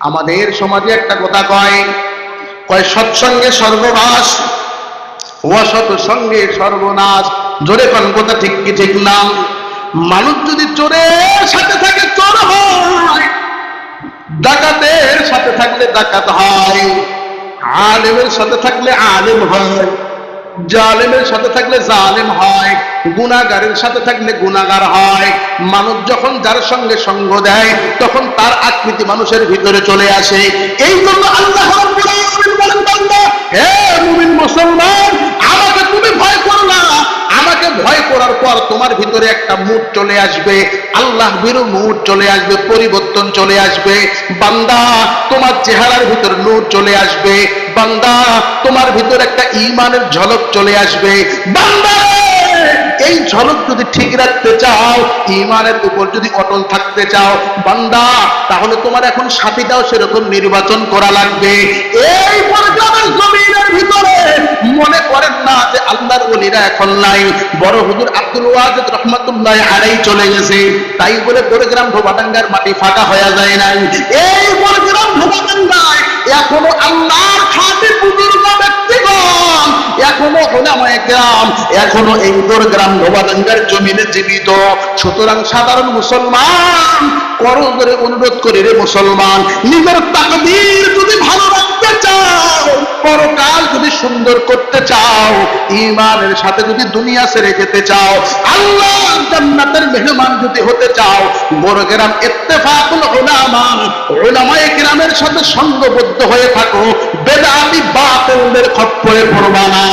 আমাদের সমাজে একটা কথা কয়, কয় সৎসঙ্গে স্বর্গবাস, অসৎ সঙ্গে সর্বনাশ। জোরে কোন কথা ঠিক কি ঠিক না? মানুষ যদি চোরের সাথে থাকে চোর হয়, ডাকাতের সাথে থাকলে ডাকাত হয়, আলেমের সাথে থাকলে আলেম হয়, জালেমের সাথে থাকলে জালেম হয়, গুনাহগারের সাথে থাকলে গুনাহগার হয়। মানুষ যখন যার সঙ্গে সঙ্গ দেয় তখন তার আকৃতি মানুষের ভিতরে চলে আসে। এই জন্য আল্লাহ রাব্বুল আলামিন বলেন, বান্দা হে মুমিন মুসলমান, আমাকে তুমি ভয় করো না। আমাকে ভয় করার পর তোমার ভিতরে একটা মুড চলে আসবে, আল্লাহ ভীরু মুড চলে আসবে, পরিবর্তন চলে আসবে। বান্দা তোমার চেহারার ভিতর নূর চলে আসবে, বান্দা তোমার ভিতর একটা ঈমানের ঝলক চলে আসবে। বান্দা এই ঝলক যদি ঠিক রাখতে চাও, ঈমানের উপর যদি অটল থাকতে চাও বান্দা, তাহলে তোমার এখন সাথীটাও সেরকম নির্বাচন করা লাগবে। এই পর্যায়ের জমিনের ভিতরে মনে করেন না যে আল্লাহর ওলিরা এখন নাই, বড় হুজুর আব্দুল ওয়াজেদ রহমাতুল্লাহ আলাইহি চলে গেছে, তাই বলে বড়গ্রাম ধোবাডাঙ্গার মাটি ফাঁকা হয়ে যায় নাই। এই বড়গ্রাম ধোবাডাঙ্গায় এখনো আল্লাহর খাঁটি বুজুর্গ ব্যক্তিগণ, এখনো উলামায়ে কেরাম, এখনো এই বড়গ্রাম ধোবাডাঙ্গার জমিনে জীবিত। সুতরাং সাধারণ মুসলমান, করজোরে অনুরোধ করি রে মুসলমান, নিজের তাকদীর যদি ভালো রাখতে চাও, পরকাল যদি সুন্দর করতে চাও, ঈমানের সাথে যদি দুনিয়া ছেড়ে যেতে চাও, আল্লাহর জান্নাতের মেহমান যদি হতে চাও, বড়গ্রাম ইত্তেফাকুল উলামা, উলামায়ে কেরামের সাথে সঙ্গবদ্ধ হয়ে থাকো, বেদাতি বাতিলদের খপ্পরে পড়বা না।